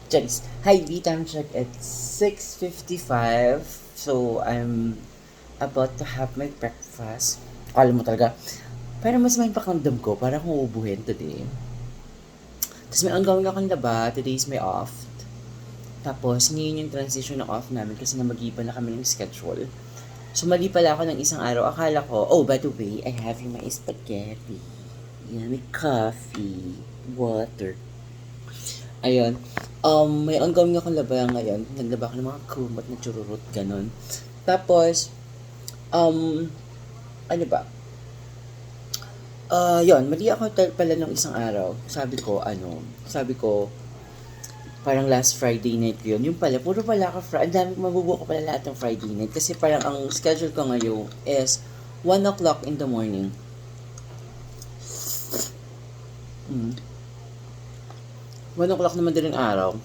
Charis. Hi, V time check at 6:55. So, I'm about to have my breakfast. Akala mo talaga. Pero mas may pakiramdam ko, para akong uubuhin today. Tapos may ongoing akong laba. Today is my off. Tapos, ngayon yung transition ng off namin kasi na mag-iba na kami ng schedule. So, mali pala ako ng isang araw. Akala ko, oh, by the way, I have my spaghetti. Yan, may coffee, water. Ayun. May ongoing akong laba ngayon. Naglaba ako ng mga kumot na chururut, ganun. Tapos, ano ba? Yun, mali ako pala ng isang araw. Sabi ko, parang last Friday night yun. Yung pala, puro pala ako, ang dami mabubuo ko pala lahat ng Friday night. Kasi parang ang schedule ko ngayon is 1 o'clock in the morning. 1 o'clock naman din ang araw.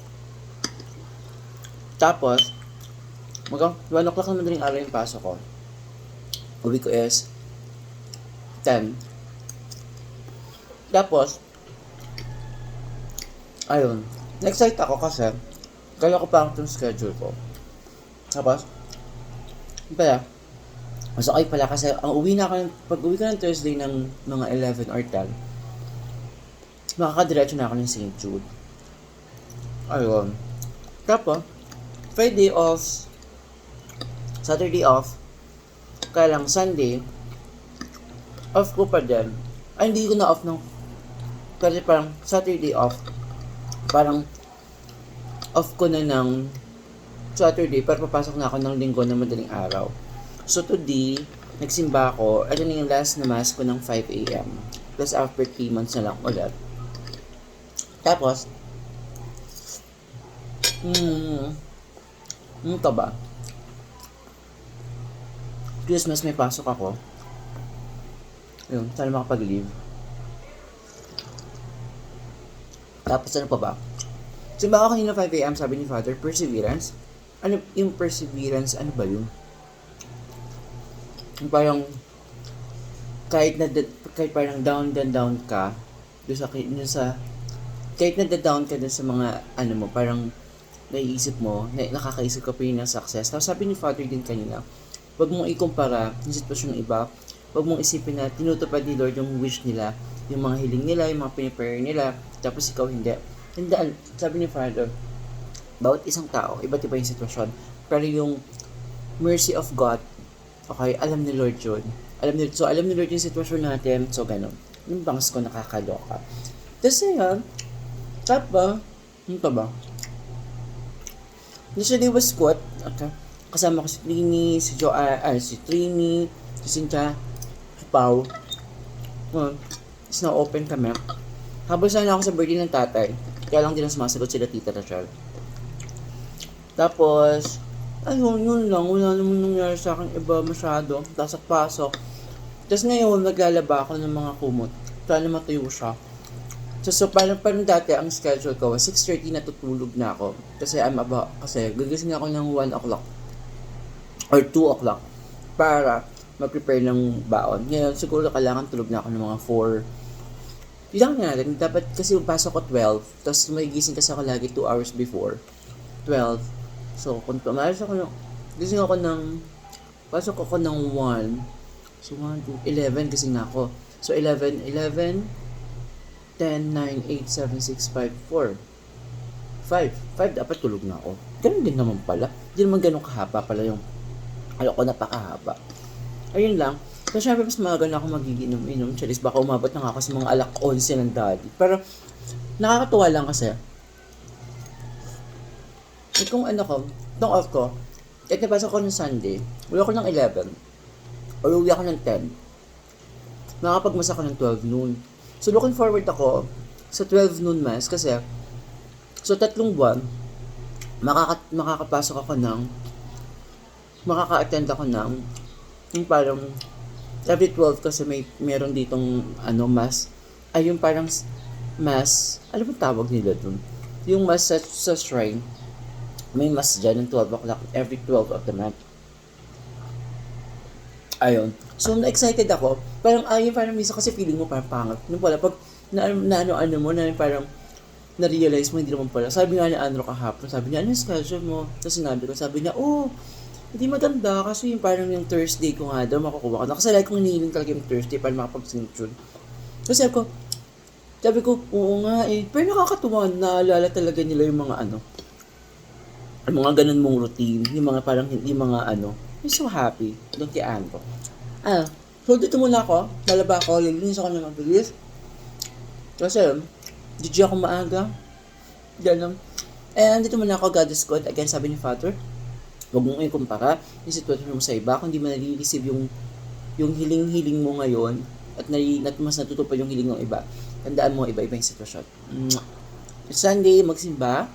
Tapos, 1 o'clock naman din ang araw yung pasok ko. Uwi ko is 10. Tapos, ayun, na-excite ako kasi kaya ko parang itong schedule ko. Tapos, yun pala, mas okay pala kasi ang uwi na ako, pag uwi ko ng Thursday ng mga 11 or 10, makakadiretso na ako ng St. Jude. Ayun. Tapos, Friday off, Saturday off, kaya lang Sunday, off ko pa din. Ay, hindi ko na off ng, kasi parang Saturday off, parang off ko na ng Saturday para papasok na ako ng linggo na madaling araw. So today, nagsimba ako. Ito na yung last na mass ko ng 5 a.m. Plus after 3 months na lang ulit. Tapos, ito ba? Christmas may pasok ako. Yun, sana makapag-leave. Tapos ano pa ba? Simba ako kanina 5 a.m. sabi ni Father, perseverance. Ano yung perseverance? Ano ba yun? Yung parang kahit parang down ka doon sa kahit down ka doon sa mga ano mo, parang naiisip mo, nakakaisip ka pa rin ng success. Tapos sabi ni Father din kanina, wag mong ikumpara yung sitwasyon ng iba. Wag mong isipin na tinutupad ni Lord yung wish nila, yung mga hiling nila, yung mga piniprayer nila, tapos ikaw hindi. Hindi, sabi ni Father, bawat isang tao, iba't iba yung sitwasyon. Pero yung mercy of God, okay, alam ni Lord yun. Alam ni Lord yung sitwasyon natin, so ganun. Yung bangs ko nakakaloka. Tapos yun, tapos, ano pa ba? Yesterday was squat, okay. Kasama ko si Trini, si Trini, si Cynthia, si Pao. Tapos na-open kami. Habang sana ako sa birthday ng tatay, kaya lang din ang sumasagot sila Tita Rachel. Tapos, ayun, yun lang. Wala naman nangyari sa akin iba masyado. Pasok-pasok. Tapos ngayon, naglalaba ako ng mga kumot. Sana matuyo siya. So parang dati, ang schedule ko, 6:30 natutulog na ako. Kasi gagising ako ng 1 o'clock or 2 o'clock para mag-prepare ng baon. Ngayon, siguro kailangan tulog na ako ng mga 4. Bilang nga natin, dapat kasi pasok ko 12, tapos may gising kasi ako lagi 2 hours before 12. So, kung gising ako pasok ako ng 1, so 1, 2, 11 gising na ako. So, 11, 10, 9, 8, 7, 6, 5, 4, 5 dapat tulog na ako. Ganun din naman pala. Hindi naman ganun kahaba pala yung ko napakahaba. Ayun lang. So, syempre, mas maaga na ako magiginom-inom. Charis, baka umabot na nga ako sa mga 11 ng daddy. Pero, nakakatuwa lang kasi. Kung ano ko, itong off ko, kahit napasok ko ng Sunday, wala ko ng 11. Or uwi ako ng 10. Nakapagmasa ko ng 12 noon. So, looking forward ako sa 12 noon mass kasi, so, 3 buwan, makaka-attend ako ng yung parang every 12 kasi meron ditong mass. Ay, yung parang mass, ano ba tawag nila dun? Yung mass sa shrine. May mass dyan ng 12 o'clock every 12 of the month. Ayun. So, na-excited ako. Parang minsan kasi feeling mo parang pangat. Nung pala, pag ano mo, na parang na-realize mo, hindi naman pala. Sabi nga ni Andrew kahapon, sabi niya, ano yung schedule mo? Tapos sinabi ko, sabi niya, hindi maganda kasi yung parang yung Thursday ko nga daw makukuha ko na. Kasi like kong hinihiling talaga yung Thursday para makapag-signature. Kasi sabi ko, oo nga eh. Pero nakakatuwa, naalala talaga nila yung mga yung mga ganun mong routine, yung mga parang, yung mga I'm so happy. Doon kay Andrew. So dito muna ako, lalaba ako, lilinis ako ng mabilis. Kasi, DJ ako maaga. Ganun. And dito muna ako, God is good. Again, sabi ni Father, huwag mong ikumpara yung sitwasyon mo sa iba. Kung di mo nare-receive yung hiling-hiling mo ngayon at mas natutupad yung hiling ng iba, tandaan mo, iba-iba yung sitwasyon. Sunday, magsimba.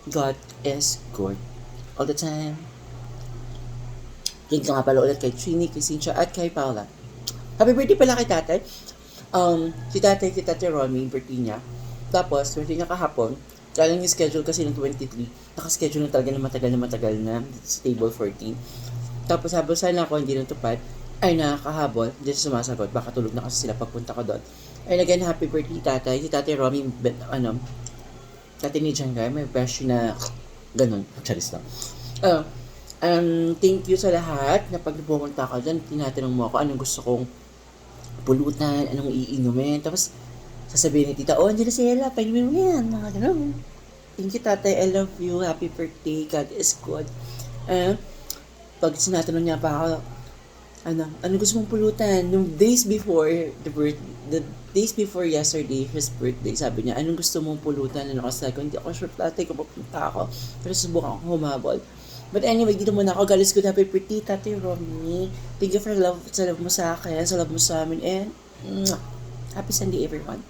God is good. All the time. Thank you nga pala ulit kay Trini, kay Cynthia, at kay Paula. Happy birthday pala kay tatay. Si tatay Ronnie, birthday niya. Tapos, birthday niya kahapon. Kaya yung schedule kasi ng 23. Nakaschedule na talaga na matagal na sa table 14. Tapos habol sana ako hindi natupad. Ay nakakahabol, hindi siya sumasagot. Baka tulog na kasi sila pagpunta ko doon. Ay again, happy birthday tatay. Si tatay Ronnie, tatay ni Jangay, may version na ganun. Charis lang. Thank you sa lahat na pag pumunta ka dyan, tinatanong mo ako anong gusto kong pulutan, anong iinumin. Tapos, sasabihin ni tita, Angela Ciela, painumin mo yan, mga ganun. Thank you, tatay. I love you. Happy birthday. God is good. Pag sinatanong niya pa ako, ano gusto mong pulutan? Nung days before, the days before yesterday, his birthday, sabi niya, anong gusto mong pulutan? Kasi hindi ako sure, tatay, kung papunta ako. Pero subukan ako humabol. But anyway, dito muna ako. God is good. Happy birthday, Tatay Romy. Thank you for love mo sa akin, sa love mo sa amin, and happy Sunday, everyone.